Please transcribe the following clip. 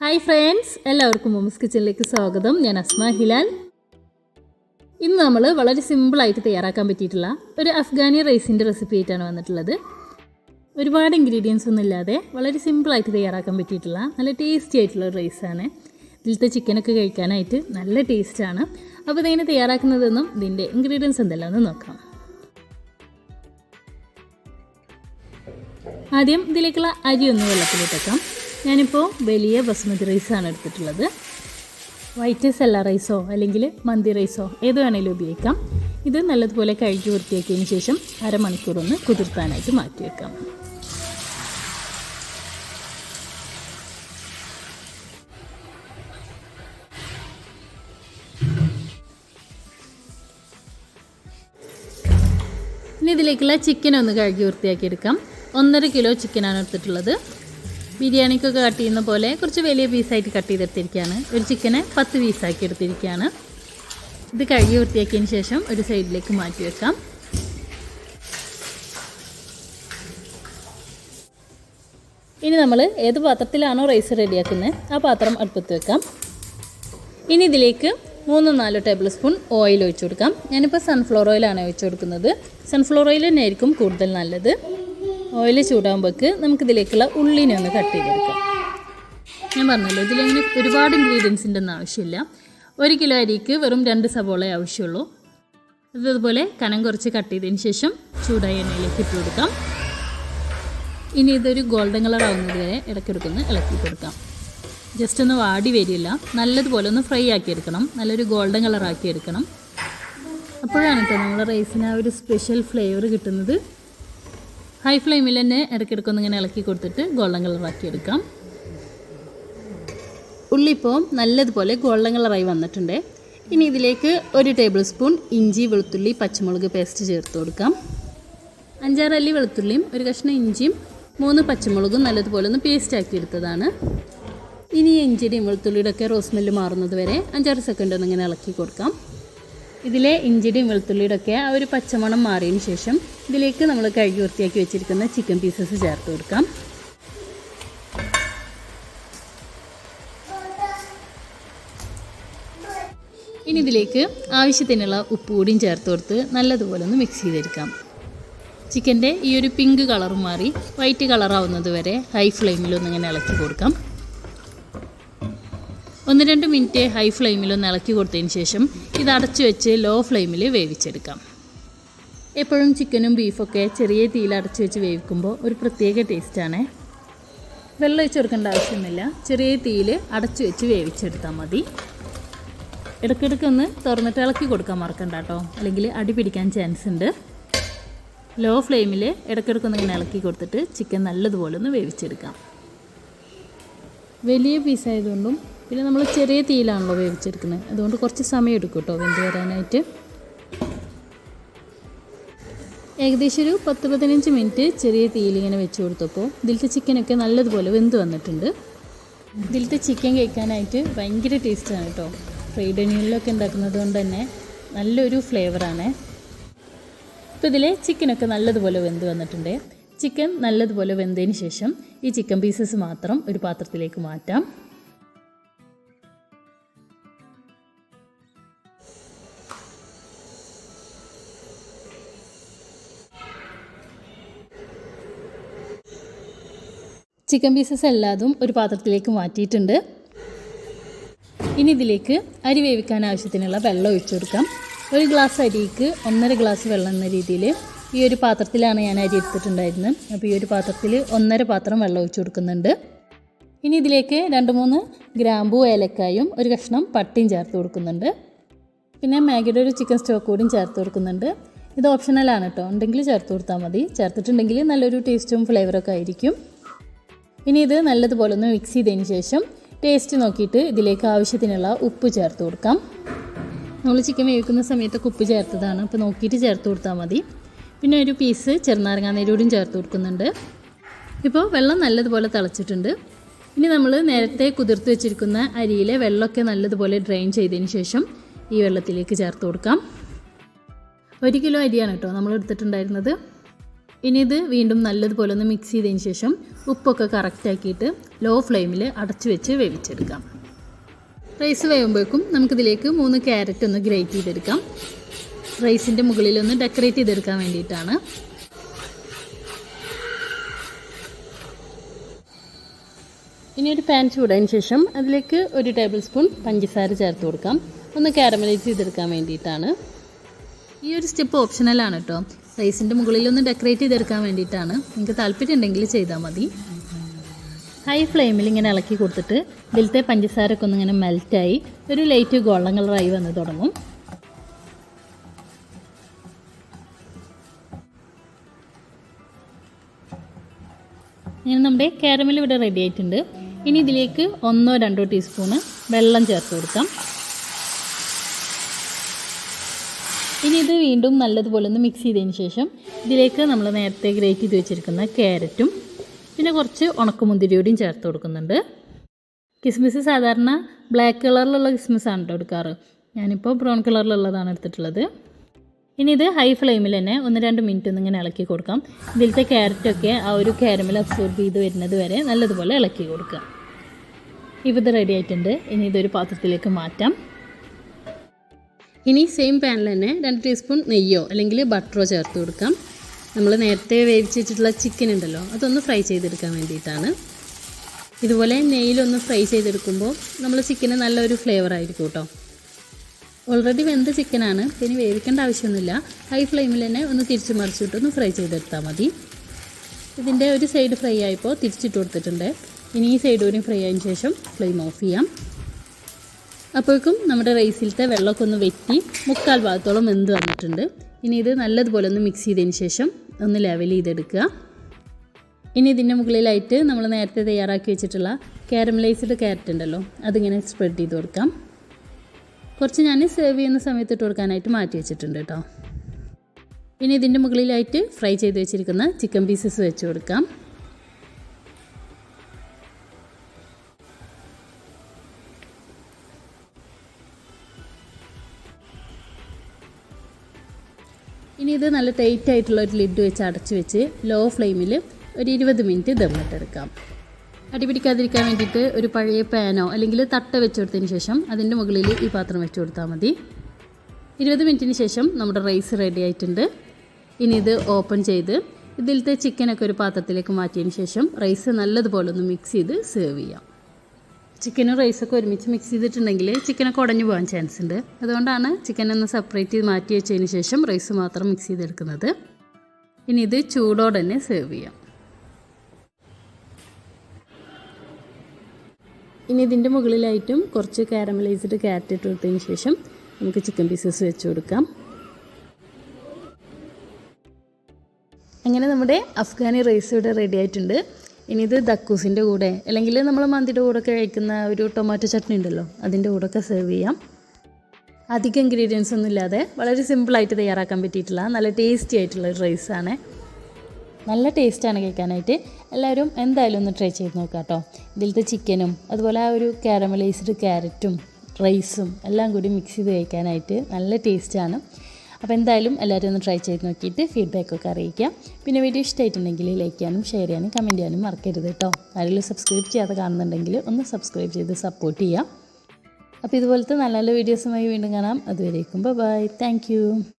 Hi friends, എല്ലാവർക്കും മൊമൂസ് കിച്ചണിലേക്ക് സ്വാഗതം. ഞാൻ അസ്മ ഹിലാൽ. ഇന്ന് നമ്മൾ വളരെ സിമ്പിളായിട്ട് തയ്യാറാക്കാൻ പറ്റിയിട്ടുള്ള ഒരു അഫ്ഗാനി റൈസിൻ്റെ റെസിപ്പി ആയിട്ടാണ് വന്നിട്ടുള്ളത്. ഒരുപാട് ഇൻഗ്രീഡിയൻസ് ഒന്നും ഇല്ലാതെ വളരെ സിമ്പിളായിട്ട് തയ്യാറാക്കാൻ പറ്റിയിട്ടുള്ള നല്ല ടേസ്റ്റി ആയിട്ടുള്ള ഒരു റൈസാണ്. ഇതിലത്തെ ചിക്കനൊക്കെ കഴിക്കാനായിട്ട് നല്ല ടേസ്റ്റാണ്. അപ്പോൾ ഇതെങ്ങനെ തയ്യാറാക്കുന്നതെന്നും ഇതിൻ്റെ ഇൻഗ്രീഡിയൻസ് എന്തെല്ലാമെന്ന് നോക്കാം. ആദ്യം ഇതിലേക്കുള്ള അരി ഒന്ന് വെള്ളത്തിലിട്ടേക്കാം. ഞാനിപ്പോൾ വലിയ ബസ്മതി റൈസാണ് എടുത്തിട്ടുള്ളത്. വൈറ്റ് സെല്ല റൈസോ അല്ലെങ്കിൽ മന്തി റൈസോ ഏത് വേണമെങ്കിലും ഉപയോഗിക്കാം. ഇത് നല്ലതുപോലെ കഴുകി വൃത്തിയാക്കിയതിന് ശേഷം അരമണിക്കൂർ ഒന്ന് കുതിർത്താനായിട്ട് മാറ്റി വെക്കാം. ഇനി ഇതിലേക്കുള്ള ചിക്കൻ ഒന്ന് കഴുകി വൃത്തിയാക്കിയെടുക്കാം. 1.5 കിലോ ചിക്കനാണ് എടുത്തിട്ടുള്ളത്. ബിരിയാണിക്കൊക്കെ കട്ട് ചെയ്യുന്ന പോലെ കുറച്ച് വലിയ പീസായിട്ട് കട്ട് ചെയ്തെടുത്തിരിക്കുകയാണ്. ഒരു ചിക്കനെ 10 പീസാക്കി എടുത്തിരിക്കുകയാണ്. ഇത് കഴുകി വൃത്തിയാക്കിയതിന് ശേഷം ഒരു സൈഡിലേക്ക് മാറ്റി വെക്കാം. ഇനി നമ്മൾ ഏത് പാത്രത്തിലാണോ റൈസ് റെഡിയാക്കുന്നത് ആ പാത്രം അടുപ്പത്ത് വെക്കാം. ഇനി ഇതിലേക്ക് 3-4 ടേബിൾ സ്പൂൺ ഓയിൽ ഒഴിച്ചു കൊടുക്കാം. ഞാനിപ്പോൾ സൺഫ്ലവർ ഓയിലാണ് ഒഴിച്ചു കൊടുക്കുന്നത്. സൺഫ്ലവർ ഓയിൽ തന്നെ ആയിരിക്കും കൂടുതൽ നല്ലത്. ഓയിൽ ചൂടാകുമ്പോഴേക്ക് നമുക്കിതിലേക്കുള്ള ഉള്ളിനെ ഒന്ന് കട്ട് ചെയ്തെടുക്കാം. ഞാൻ പറഞ്ഞല്ലോ, ഇതിലങ്ങനെ ഒരുപാട് ഇൻഗ്രീഡിയൻസിൻ്റെ ഒന്നും ആവശ്യമില്ല. 1 കിലോ അരിക്ക് വെറും 2 സവോളയെ ആവശ്യമുള്ളൂ. അതുപോലെ കനം കുറച്ച് കട്ട് ചെയ്തതിന് ശേഷം ചൂടായ എണ്ണയിലേക്ക് ഇട്ട് കൊടുക്കാം. ഇനി ഇതൊരു ഗോൾഡൻ കളർ ആവുന്നത് വരെ ഇടയ്ക്കിടയ്ക്കൊന്ന് ഇളക്കി കൊടുക്കാം. ജസ്റ്റ് ഒന്ന് വാടി വരില്ല, നല്ലതുപോലെ ഒന്ന് ഫ്രൈ ആക്കിയെടുക്കണം. നല്ലൊരു ഗോൾഡൻ കളറാക്കി എടുക്കണം. അപ്പോഴാണ് കേട്ടോ നമ്മൾ റൈസിന് ആ ഒരു സ്പെഷ്യൽ ഫ്ലേവർ കിട്ടുന്നത്. ഹൈ ഫ്ലെയിമിൽ തന്നെ ഇടയ്ക്കിടയ്ക്കൊന്ന് ഇങ്ങനെ ഇളക്കി കൊടുത്തിട്ട് ഗോൾഡൻ കളറാക്കി എടുക്കാം. ഉള്ളി ഇപ്പോൾ നല്ലതുപോലെ ഗോൾഡൻ കളറായി വന്നിട്ടുണ്ട്. ഇനി ഇതിലേക്ക് 1 ടേബിൾ സ്പൂൺ ഇഞ്ചി വെളുത്തുള്ളി പച്ചമുളക് പേസ്റ്റ് ചേർത്ത് കൊടുക്കാം. 5-6 അല്ലി വെളുത്തുള്ളിയും 1 കഷ്ണം ഇഞ്ചിയും 3 പച്ചമുളകും നല്ലതുപോലെ ഒന്ന് പേസ്റ്റ് ആക്കി എടുത്തതാണ്. ഇനി ഇഞ്ചിയുടെയും വെളുത്തുള്ളിയുടെ ഒക്കെ റോസ് സ്മെല്ല് മാറുന്നത് വരെ 5-6 സെക്കൻഡ് ഒന്ന് ഇങ്ങനെ ഇളക്കി കൊടുക്കാം. ഇതിലെ ഇഞ്ചിയുടെയും വെളുത്തുള്ളിയുടെ ഒക്കെ ആ ഒരു പച്ചമണം മാറിയതിന് ശേഷം ഇതിലേക്ക് നമ്മൾ കഴുകി വൃത്തിയാക്കി വെച്ചിരിക്കുന്ന ചിക്കൻ പീസസ് ചേർത്ത് കൊടുക്കാം. ഇനി ഇതിലേക്ക് ആവശ്യത്തിനുള്ള ഉപ്പ് കൂടിയും ചേർത്ത് കൊടുത്ത് നല്ലതുപോലെ ഒന്ന് മിക്സ് ചെയ്തെടുക്കാം. ചിക്കൻ്റെ ഈ ഒരു പിങ്ക് കളർ മാറി വൈറ്റ് കളറാവുന്നത് വരെ ഹൈ ഫ്ലെയിമിലൊന്നിങ്ങനെ ഇളക്കി കൊടുക്കാം. 1-2 മിനിറ്റ് ഹൈ ഫ്ലെയിമിലൊന്ന് ഇളക്കി കൊടുത്തതിന് ശേഷം ഇത് അടച്ചു വെച്ച് ലോ ഫ്ലെയിമിൽ വേവിച്ചെടുക്കാം. എപ്പോഴും ചിക്കനും ബീഫൊക്കെ ചെറിയ തീയിൽ അടച്ചു വെച്ച് വേവിക്കുമ്പോൾ ഒരു പ്രത്യേക ടേസ്റ്റാണ്. വെള്ളം ഒഴിച്ച് കൊടുക്കേണ്ട ആവശ്യമൊന്നുമില്ല. ചെറിയ തീയിൽ അടച്ചു വെച്ച് വേവിച്ചെടുത്താൽ മതി. ഇടയ്ക്കിടയ്ക്ക് ഒന്ന് തുറന്നിട്ട് ഇളക്കി കൊടുക്കാൻ മറക്കണ്ട കേട്ടോ, അല്ലെങ്കിൽ അടി പിടിക്കാൻ ചാൻസ് ഉണ്ട്. ലോ ഫ്ലെയിമിൽ ഇടയ്ക്കിടയ്ക്കൊന്ന് ഇങ്ങനെ ഇളക്കി കൊടുത്തിട്ട് ചിക്കൻ നല്ലതുപോലെ ഒന്ന് വേവിച്ചെടുക്കാം. വലിയ പീസായതുകൊണ്ടും പിന്നെ നമ്മൾ ചെറിയ തീയിലാണല്ലോ വേവിച്ചെടുക്കുന്നത്, അതുകൊണ്ട് കുറച്ച് സമയം എടുക്കും കേട്ടോ വെന്ത് വരാനായിട്ട്. ഏകദേശം ഒരു 10-15 മിനിറ്റ് ചെറിയ തീയിലിങ്ങനെ വെച്ച് കൊടുത്തപ്പോൾ ഇതിലത്തെ ചിക്കനൊക്കെ നല്ലതുപോലെ വെന്ത് വന്നിട്ടുണ്ട്. ഇതിലത്തെ ചിക്കൻ കഴിക്കാനായിട്ട് ഭയങ്കര ടേസ്റ്റാണ് കേട്ടോ. ഫ്രൈഡ് ഒനിയനിലൊക്കെ ഉണ്ടാക്കുന്നത് കൊണ്ട് തന്നെ നല്ലൊരു ഫ്ലേവറാണ്. ഇപ്പോൾ ഇതിലെ ചിക്കനൊക്കെ നല്ലതുപോലെ വെന്ത് വന്നിട്ടുണ്ട്. ചിക്കൻ നല്ലതുപോലെ വെന്തതിന് ശേഷം ഈ ചിക്കൻ പീസസ് മാത്രം ഒരു പാത്രത്തിലേക്ക് മാറ്റാം. ചിക്കൻ പീസസ് എല്ലാതും ഒരു പാത്രത്തിലേക്ക് മാറ്റിയിട്ടുണ്ട്. ഇനി ഇതിലേക്ക് അരി വേവിക്കാൻ ആവശ്യത്തിനുള്ള വെള്ളം ഒഴിച്ചു കൊടുക്കാം. 1 ഗ്ലാസ് അരിക്ക് 1.5 ഗ്ലാസ് വെള്ളം എന്ന രീതിയിൽ ഈ ഒരു പാത്രത്തിലാണ് ഞാൻ അരി എടുത്തിട്ടുണ്ടായിരുന്നത്. അപ്പോൾ ഈ ഒരു പാത്രത്തിൽ 1.5 പാത്രം വെള്ളം ഒഴിച്ചു കൊടുക്കുന്നുണ്ട്. ഇനി ഇതിലേക്ക് 2-3 ഗ്രാമ്പൂ ഏലക്കായും 1 കഷ്ണം പട്ടയും ചേർത്ത് കൊടുക്കുന്നുണ്ട്. പിന്നെ മാഗിയുടെ ഒരു ചിക്കൻ സ്റ്റോക്ക് കൂടിയും ചേർത്ത് കൊടുക്കുന്നുണ്ട്. ഇത് ഓപ്ഷണലാണ് കേട്ടോ, ഉണ്ടെങ്കിൽ ചേർത്ത് കൊടുത്താൽ മതി. ചേർത്തിട്ടുണ്ടെങ്കിൽ നല്ലൊരു ടേസ്റ്റും ഫ്ലേവറൊക്കെ ആയിരിക്കും. ഇനി ഇത് നല്ലതുപോലെ ഒന്ന് മിക്സ് ചെയ്തതിന് ശേഷം ടേസ്റ്റ് നോക്കിയിട്ട് ഇതിലേക്ക് ആവശ്യത്തിനുള്ള ഉപ്പ് ചേർത്ത് കൊടുക്കാം. നമ്മൾ ചിക്കൻ വേവിക്കുന്ന സമയത്തൊക്കെ ഉപ്പ് ചേർത്തതാണ്, അപ്പോൾ നോക്കിയിട്ട് ചേർത്ത് കൊടുത്താൽ മതി. പിന്നെ ഒരു പീസ് ചെറുനാരങ്ങാനീരോടും ചേർത്ത് കൊടുക്കുന്നുണ്ട്. ഇപ്പോൾ വെള്ളം നല്ലതുപോലെ തിളച്ചിട്ടുണ്ട്. ഇനി നമ്മൾ നേരത്തെ കുതിർത്ത് വെച്ചിരിക്കുന്ന അരിയിലെ വെള്ളമൊക്കെ നല്ലതുപോലെ ഡ്രെയിൻ ചെയ്തതിന് ശേഷം ഈ വെള്ളത്തിലേക്ക് ചേർത്ത് കൊടുക്കാം. 1 കിലോ അരിയാണ് കേട്ടോ നമ്മൾ എടുത്തിട്ടുണ്ടായിരുന്നത്. ഇനി ഇത് വീണ്ടും നല്ലതുപോലെ ഒന്ന് മിക്സ് ചെയ്തതിന് ശേഷം ഉപ്പൊക്കെ കറക്റ്റാക്കിയിട്ട് ലോ ഫ്ലെയിമിൽ അടച്ചു വെച്ച് വേവിച്ചെടുക്കാം. റൈസ് വേകുമ്പോഴേക്കും നമുക്കിതിലേക്ക് 3 ക്യാരറ്റ് ഒന്ന് ഗ്രേറ്റ് ചെയ്തെടുക്കാം. റൈസിൻ്റെ മുകളിലൊന്ന് ഡെക്കറേറ്റ് ചെയ്തെടുക്കാൻ വേണ്ടിയിട്ടാണ്. ഇനി ഒരു പാൻ ചൂടായതിന് ശേഷം അതിലേക്ക് 1 ടേബിൾ സ്പൂൺ പഞ്ചസാര ചേർത്ത് കൊടുക്കാം. ഒന്ന് കാരമലൈസ് ചെയ്തെടുക്കാൻ വേണ്ടിയിട്ടാണ്. ഈ ഒരു സ്റ്റെപ്പ് ഓപ്ഷണലാണ് കേട്ടോ. റൈസിൻ്റെ മുകളിലൊന്ന് ഡെക്കറേറ്റ് ചെയ്തെടുക്കാൻ വേണ്ടിയിട്ടാണ്. നിങ്ങൾക്ക് താല്പര്യം ഉണ്ടെങ്കിൽ ചെയ്താൽ മതി. ഹൈ ഫ്ലെയിമിൽ ഇങ്ങനെ ഇളക്കി കൊടുത്തിട്ട് ഇതിലത്തെ പഞ്ചസാരൊക്കെ ഒന്നിങ്ങനെ മെൽറ്റായി ഒരു ലൈറ്റ് ഗോൾഡൻ കളറായി വന്ന് തുടങ്ങും. ഇങ്ങനെ നമ്മുടെ കാരമൽ ഇവിടെ റെഡി ആയിട്ടുണ്ട്. ഇനി ഇതിലേക്ക് 1-2 ടീസ്പൂണ് വെള്ളം ചേർത്ത് കൊടുക്കാം. ഇനി ഇത് വീണ്ടും നല്ലതുപോലെ ഒന്ന് മിക്സ് ചെയ്തതിന് ശേഷം ഇതിലേക്ക് നമ്മൾ നേരത്തെ ഗ്രേറ്റ് ചെയ്ത് വെച്ചിരിക്കുന്ന ക്യാരറ്റും പിന്നെ കുറച്ച് ഉണക്കമുന്തിരിയോടെയും ചേർത്ത് കൊടുക്കുന്നുണ്ട്. കിസ്മിസ് സാധാരണ ബ്ലാക്ക് കളറിലുള്ള കിസ്മിസാണ് കേട്ടോ എടുക്കാറ്. ഞാനിപ്പോൾ ബ്രൗൺ കളറിലുള്ളതാണ് എടുത്തിട്ടുള്ളത്. ഇനി ഇത് ഹൈ ഫ്ലെയിമിൽ തന്നെ 1-2 മിനിറ്റ് ഒന്നിങ്ങനെ ഇളക്കി കൊടുക്കാം. ഇതിലത്തെ ക്യാരറ്റൊക്കെ ആ ഒരു കാരമൽ അബ്സോർബ് ചെയ്ത് വരുന്നത് വരെ നല്ലതുപോലെ ഇളക്കി കൊടുക്കുക. ഇപ്പോൾ ഇത് റെഡി ആയിട്ടുണ്ട്. ഇനി ഇതൊരു പാത്രത്തിലേക്ക് മാറ്റാം. ഇനി സെയിം പാനിൽ തന്നെ 2 ടീസ്പൂൺ നെയ്യോ അല്ലെങ്കിൽ ബട്ടറോ ചേർത്ത് കൊടുക്കാം. നമ്മൾ നേരത്തെ വേവിച്ച് വെച്ചിട്ടുള്ള ചിക്കൻ ഉണ്ടല്ലോ, അതൊന്ന് ഫ്രൈ ചെയ്തെടുക്കാൻ വേണ്ടിയിട്ടാണ്. ഇതുപോലെ നെയ്യിലൊന്ന് ഫ്രൈ ചെയ്തെടുക്കുമ്പോൾ നമ്മൾ ചിക്കന് നല്ലൊരു ഫ്ലേവർ ആയിരിക്കും കേട്ടോ. ഓൾറെഡി വെന്ത ചിക്കനാണ്, പിന്നെ വേവിക്കേണ്ട ആവശ്യമൊന്നുമില്ല. ഹൈ ഫ്ലെയിമിൽ തന്നെ ഒന്ന് തിരിച്ച് മറിച്ചിട്ടൊന്ന് ഫ്രൈ ചെയ്തെടുത്താൽ മതി. ഇതിൻ്റെ ഒരു സൈഡ് ഫ്രൈ ആയപ്പോൾ തിരിച്ചിട്ട് കൊടുത്തിട്ടുണ്ട്. ഇനി ഈ സൈഡ് കൂടി ഫ്രൈ ആയതിനു ശേഷം ഫ്ലെയിം ഓഫ് ചെയ്യാം. അപ്പോഴേക്കും നമ്മുടെ റൈസിലത്തെ വെള്ളമൊക്കെ ഒന്ന് വെറ്റി 3/4 ഭാഗത്തോളം വെന്ത് വന്നിട്ടുണ്ട്. ഇനി ഇത് നല്ലതുപോലെ ഒന്ന് മിക്സ് ചെയ്തതിന് ശേഷം ഒന്ന് ലെവൽ ചെയ്തെടുക്കുക. ഇനി ഇതിൻ്റെ മുകളിലായിട്ട് നമ്മൾ നേരത്തെ തയ്യാറാക്കി വെച്ചിട്ടുള്ള കാരമലൈസ്ഡ് ക്യാരറ്റ് ഉണ്ടല്ലോ, അതിങ്ങനെ സ്പ്രെഡ് ചെയ്ത് കൊടുക്കാം. കുറച്ച് ഞാൻ സെർവ് ചെയ്യുന്ന സമയത്ത് ഇട്ട് കൊടുക്കാനായിട്ട് മാറ്റി വെച്ചിട്ടുണ്ട് കേട്ടോ. ഇനി ഇതിൻ്റെ മുകളിലായിട്ട് ഫ്രൈ ചെയ്ത് വെച്ചിരിക്കുന്ന ചിക്കൻ പീസസ് വെച്ച് കൊടുക്കാം. ഇനി ഇത് നല്ല ടൈറ്റ് ആയിട്ടുള്ള ഒരു ലിഡ് വെച്ച് അടച്ച് വെച്ച് ലോ ഫ്ലെയിമിൽ ഒരു 20 മിനിറ്റ് ദമ്മിട്ടെടുക്കാം. അടിപിടിക്കാതിരിക്കാൻ വേണ്ടിയിട്ട് ഒരു പഴയ പാനോ അല്ലെങ്കിൽ തട്ട വെച്ച് കൊടുത്തതിന് ശേഷം അതിൻ്റെ മുകളിൽ ഈ പാത്രം വെച്ച് കൊടുത്താൽ മതി. 20 മിനിറ്റിന് ശേഷം നമ്മുടെ റൈസ് റെഡി ആയിട്ടുണ്ട്. ഇനി ഇത് ഓപ്പൺ ചെയ്ത് ഇതിലത്തെ ചിക്കനൊക്കെ ഒരു പാത്രത്തിലേക്ക് മാറ്റിയതിന് ശേഷം റൈസ് നല്ലതുപോലെ ഒന്ന് മിക്സ് ചെയ്ത് സെർവ് ചെയ്യാം. ചിക്കനും റൈസൊക്കെ ഒരുമിച്ച് മിക്സ് ചെയ്തിട്ടുണ്ടെങ്കിൽ ചിക്കനൊക്കെ ഉടഞ്ഞു പോകാൻ ചാൻസ് ഉണ്ട്. അതുകൊണ്ടാണ് ചിക്കനൊന്ന് സെപ്പറേറ്റ് ചെയ്ത് മാറ്റി വെച്ചതിന് ശേഷം റൈസ് മാത്രം മിക്സ് ചെയ്തെടുക്കുന്നത്. ഇനി ഇത് ചൂടോടെ തന്നെ സെർവ് ചെയ്യാം. ഇനി ഇതിൻ്റെ മുകളിലായിട്ടും കുറച്ച് കാരമലൈസ്ഡ് ക്യാരറ്റ് ഇട്ട് കൊടുത്തതിന് ശേഷം നമുക്ക് ചിക്കൻ പീസസ് വെച്ച് കൊടുക്കാം. അങ്ങനെ നമ്മുടെ അഫ്ഗാനി റൈസ് ഇവിടെ റെഡി ആയിട്ടുണ്ട്. ഇനി ഇത് ദക്കൂസിൻ്റെ കൂടെ അല്ലെങ്കിൽ നമ്മൾ മന്തിയുടെ കൂടെ ഒക്കെ കഴിക്കുന്ന ഒരു ടൊമാറ്റോ ചട്നി ഉണ്ടല്ലോ, അതിൻ്റെ കൂടെ ഒക്കെ സെർവ് ചെയ്യാം. അധികം ഇൻഗ്രീഡിയൻസ് ഒന്നും ഇല്ലാതെ വളരെ സിമ്പിളായിട്ട് തയ്യാറാക്കാൻ പറ്റിയിട്ടുള്ള നല്ല ടേസ്റ്റി ആയിട്ടുള്ള ഒരു റൈസാണ്. നല്ല ടേസ്റ്റാണ് കഴിക്കാനായിട്ട്. എല്ലാവരും എന്തായാലും ഒന്ന് ട്രൈ ചെയ്ത് നോക്കാം കേട്ടോ. ഇതിലത്തെ ചിക്കനും അതുപോലെ ആ ഒരു കാരമലൈസ്ഡ് ക്യാരറ്റും റൈസും എല്ലാം കൂടി മിക്സ് ചെയ്ത് കഴിക്കാനായിട്ട് നല്ല ടേസ്റ്റാണ്. അപ്പോൾ എന്തായാലും എല്ലാവരും ഒന്ന് ട്രൈ ചെയ്ത് നോക്കിയിട്ട് ഫീഡ്ബാക്കൊക്കെ അറിയിക്കാം. പിന്നെ വീഡിയോ ഇഷ്ടമായിട്ടുണ്ടെങ്കിൽ ലൈക്ക് ചെയ്യാനും ഷെയർ ചെയ്യാനും കമൻറ്റ് ചെയ്യാനും മറക്കരുത് കേട്ടോ. ആരെങ്കിലും സബ്സ്ക്രൈബ് ചെയ്യാതെ കാണുന്നുണ്ടെങ്കിൽ ഒന്ന് സബ്സ്ക്രൈബ് ചെയ്ത് സപ്പോർട്ട് ചെയ്യാം. അപ്പോൾ ഇതുപോലത്തെ നല്ല നല്ല വീഡിയോസുമായി വീണ്ടും കാണാം. അതുവരേക്കും ബൈ. Thank you.